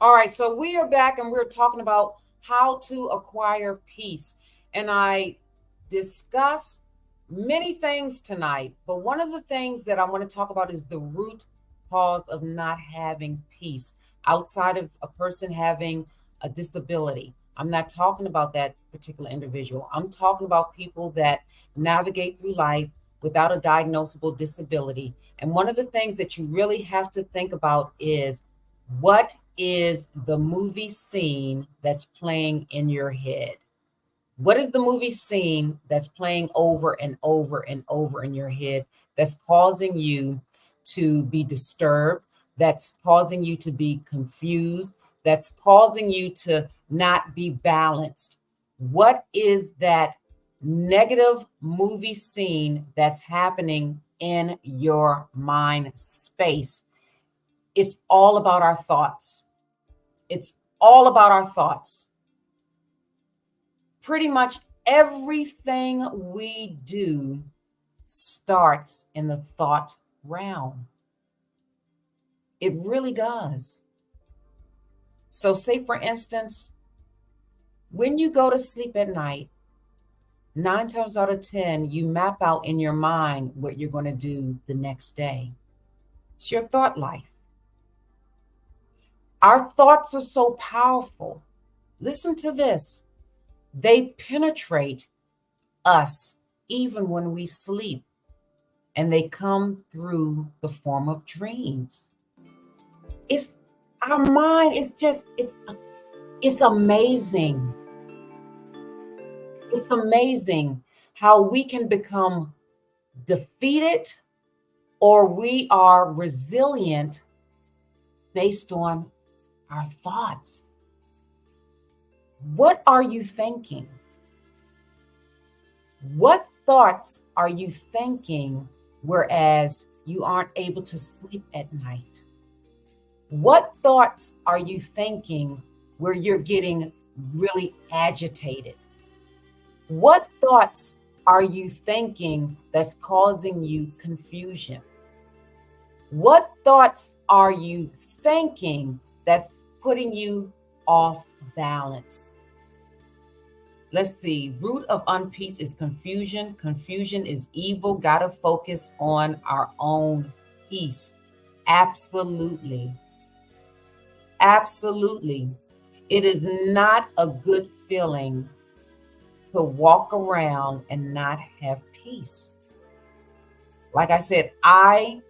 All right, so we are back and we're talking about how to acquire peace. And I discuss many things tonight, but one of the things that I want to talk about is the root cause of not having peace outside of a person having a disability. I'm not talking about that particular individual. I'm talking about people that navigate through life without a diagnosable disability. And one of the things that you really have to think about is, what is the movie scene that's playing in your head? What is the movie scene that's playing over and over and over in your head that's causing you to be disturbed, that's causing you to be confused, that's causing you to not be balanced? What is that negative movie scene that's happening in your mind space? It's all about our thoughts. It's all about our thoughts. Pretty much everything we do starts in the thought realm. It really does. So, say for instance, when you go to sleep at night, 9 times out of 10, you map out in your mind what you're going to do the next day. It's your thought life. Our thoughts are so powerful. Listen to this. They penetrate us even when we sleep, and they come through the form of dreams. It's our mind is just, it's amazing. It's amazing how we can become defeated or we are resilient based on our thoughts. What are you thinking? What thoughts are you thinking whereas you aren't able to sleep at night? What thoughts are you thinking where you're getting really agitated? What thoughts are you thinking that's causing you confusion? What thoughts are you thinking that's putting you off balance? Let's see. Root of unpeace is confusion. Confusion is evil. Gotta focus on our own peace. Absolutely. Absolutely. It is not a good feeling to walk around and not have peace. Like I said, I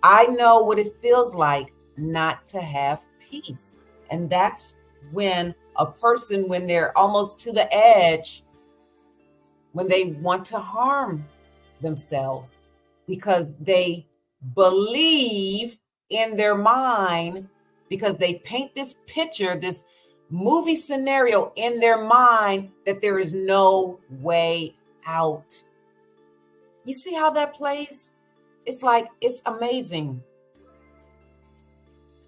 know what it feels like not to have peace. And that's when a person, when they're almost to the edge, when they want to harm themselves because they believe in their mind, because they paint this picture, this movie scenario in their mind that there is no way out. You see how that plays? It's like, it's amazing.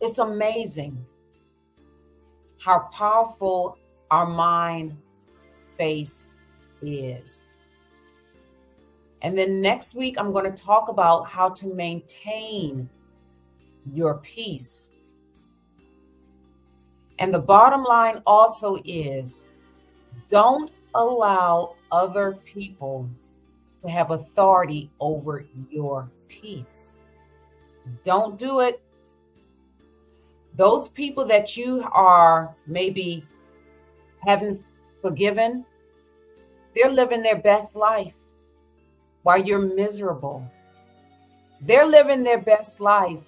It's amazing how powerful our mind space is. And then next week, I'm going to talk about how to maintain your peace. And the bottom line also is, don't allow other people to have authority over your peace. Don't do it. Those people that you are maybe haven't forgiven, they're living their best life while you're miserable. They're living their best life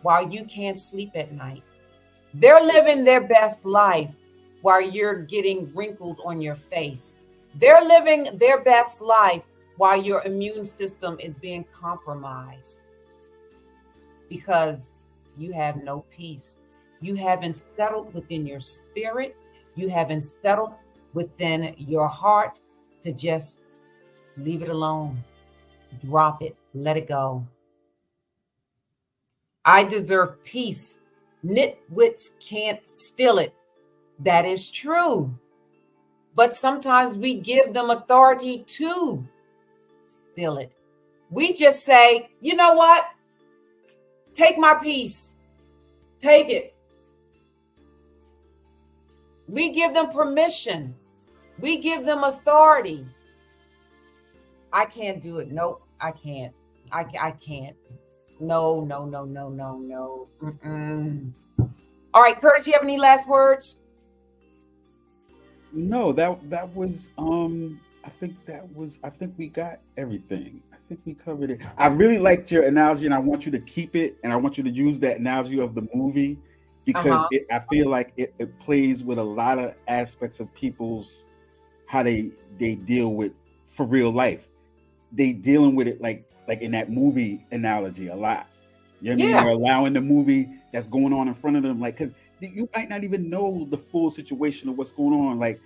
while you can't sleep at night. They're living their best life while you're getting wrinkles on your face. They're living their best life while your immune system is being compromised because you have no peace. You haven't settled within your spirit. You haven't settled within your heart to just leave it alone. Drop it. Let it go. I deserve peace. Nitwits can't steal it. That is true. But sometimes we give them authority to steal it. We just say, you know what? Take my peace. Take it. We give them permission. We give them authority. I can't do it. Nope, I can't. I can't. No. Mm-mm. All right, Curtis, you have any last words? No, that was I think we got everything. I think we covered it. I really liked your analogy, and I want you to keep it, and I want you to use that analogy of the movie because I feel like it plays with a lot of aspects of people's how they deal with for real life. They dealing with it like in that movie analogy a lot. You know what I mean? They're allowing the movie that's going on in front of them, like, because you might not even know the full situation of what's going on. Like,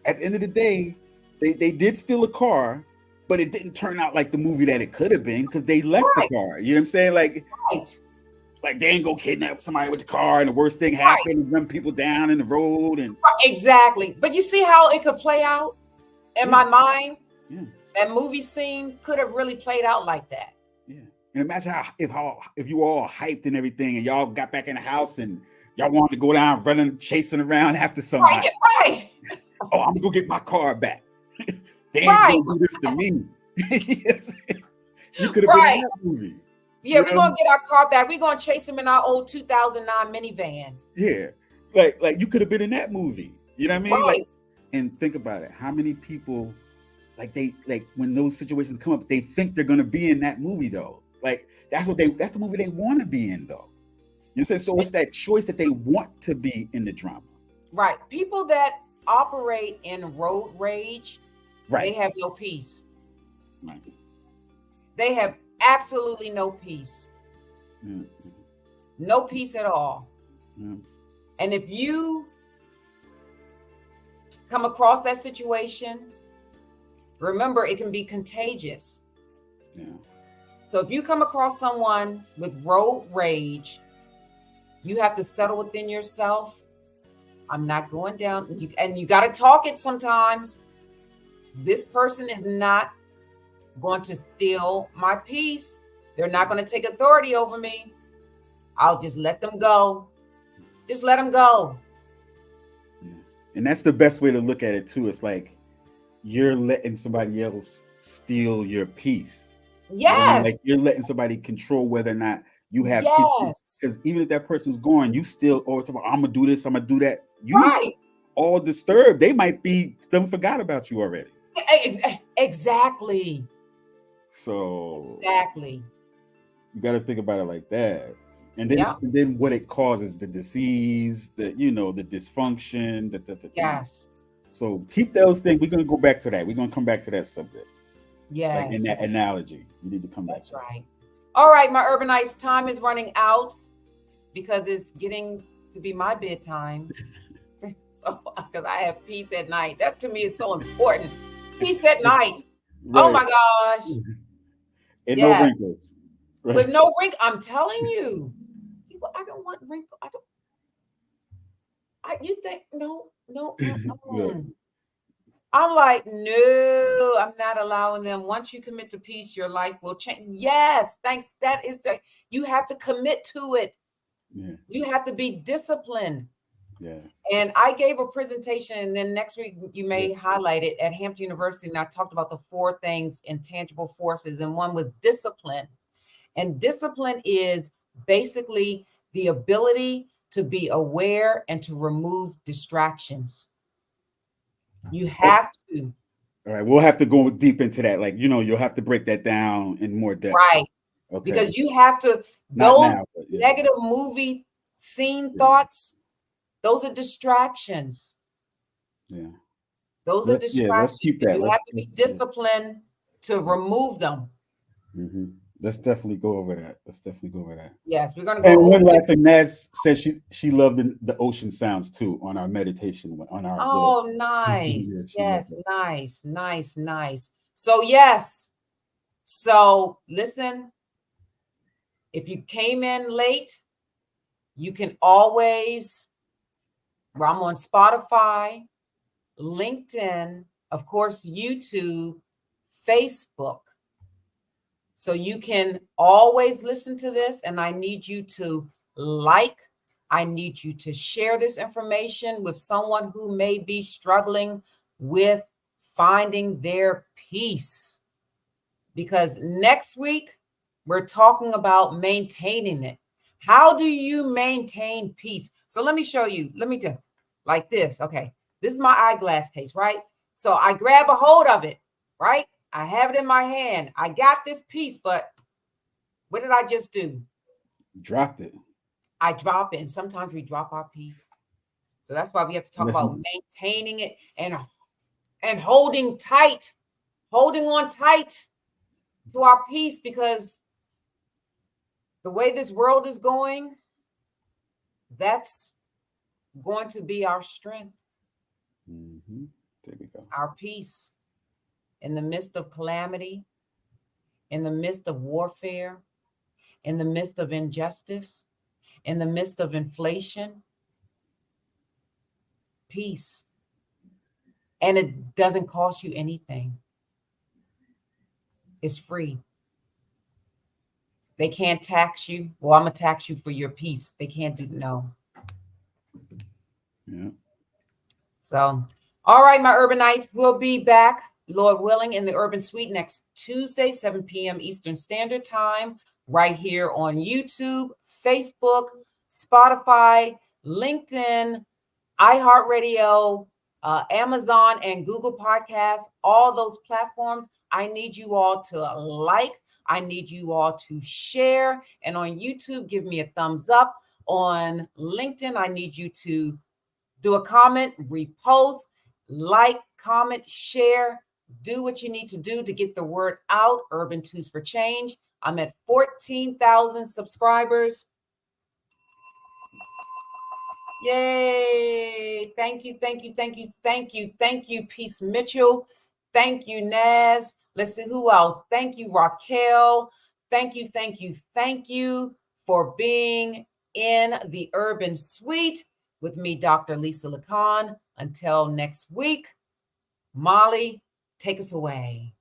at the end of the day, they did steal a car, but it didn't turn out like the movie that it could have been because they left the car. You know what I'm saying? Like they ain't go kidnap somebody with the car and the worst thing happened and run people down in the road. And exactly. But you see how it could play out in my mind? Yeah. That movie scene could have really played out like that. Yeah. And imagine if you were all hyped and everything and y'all got back in the house and y'all wanted to go down running, chasing around after somebody. Right. Oh, I'm gonna go get my car back. They ain't gonna do this to me. Yes. You could have been in that movie. Yeah, we're gonna get our car back. We're gonna chase him in our old 2009 minivan. Yeah. Like you could have been in that movie. You know what I mean? Right. Like, and think about it. How many people when those situations come up, they think they're gonna be in that movie though. Like that's the movie they want to be in though. You know what I'm saying? So it's that choice that they want to be in the drama. Right. People that operate in road rage, they have no peace. Right. They have absolutely no peace. Mm-hmm. No peace at all. Mm-hmm. And if you come across that situation, remember it can be contagious. Yeah. So if you come across someone with road rage, you have to settle within yourself. I'm not going down. And you got to talk it sometimes. This person is not going to steal my peace. They're not going to take authority over me. I'll just let them go. Just let them go. Yeah. And that's the best way to look at it too. It's like you're letting somebody else steal your peace. You know what I mean? Like Yes. you're letting somebody control whether or not you have peace. Yes. Because even if that person's gone, you still, oh, I'm gonna do this, I'm gonna do that. You Right. all disturbed. They might be them forgot about you already. Exactly. So Exactly. you got to think about it like that. And then, Yeah. then what it causes, the disease, the the dysfunction, Yes. So keep those things. We're gonna go back to that. We're gonna come back to that subject. Like in Yes. that analogy. We need to come back That's to that. right. All right, my urbanites, time is running out because it's getting to be my bedtime. So, because I have peace at night. That to me is so important. Peace at night. Right. Oh my gosh. And Yes. no wrinkles. Right. With no wrinkle. I'm telling you. People, I don't want wrinkle. You think no. Right. I'm like, no, I'm not allowing them. Once you commit to peace, your life will change. Yes, thanks. That is you have to commit to it. Yeah. You have to be disciplined. Yeah. And I gave a presentation, and then next week you may highlight it at Hampton University. And I talked about the 4 things, intangible forces, and one was discipline. And discipline is basically the ability to be aware and to remove distractions. You have to. All right, we'll have to go deep into that. Like, you'll have to break that down in more depth. Right. Okay. Because you have to, Not those now, but negative movie scene thoughts, those are distractions. Yeah. Those are distractions. Yeah, let's keep that. You have to be disciplined to remove them. Mm-hmm. Let's definitely go over that. Yes, we're going to go and over one last thing, Naz says she loved the ocean sounds too on our meditation. On our Oh, nice. Yeah, yes, nice. So, yes. So, listen, if you came in late, you can always, well, I'm on Spotify, LinkedIn, of course, YouTube, Facebook. So you can always listen to this, and I need you to I need you to share this information with someone who may be struggling with finding their peace. Because next week, we're talking about maintaining it. How do you maintain peace? So let me show you. Let me do like this. Okay. This is my eyeglass case, right? So I grab a hold of it, right? I have it in my hand. I got this piece, but what did I just do? Dropped it. I drop it. And sometimes we drop our piece. So that's why we have to talk about maintaining it and holding on tight to our peace, because the way this world is going, that's going to be our strength. Mm-hmm. There we go. Our peace in the midst of calamity, in the midst of warfare, in the midst of injustice, in the midst of inflation. Peace. And it doesn't cost you anything. It's free. They can't tax you. Well, I'm going to tax you for your peace. They can't do no. Yeah. So, all right, my urbanites, we'll be back, Lord willing, in the Urban Suite next Tuesday, 7 p.m. Eastern Standard Time, right here on YouTube, Facebook, Spotify, LinkedIn, iHeartRadio, Amazon, and Google Podcasts, all those platforms. I need you all to like. I need you all to share. And on YouTube, give me a thumbs up. On LinkedIn, I need you to do a comment, repost, like, comment, share. Do what you need to do to get the word out. Urban Twos for Change. I'm at 14,000 subscribers. Yay. Thank you. Peace Mitchell. Thank you, Naz. Let's see who else. Thank you, Raquel. Thank you for being in the Urban Suite with me, Dr. Lisa Lacan. Until next week, Molly, take us away.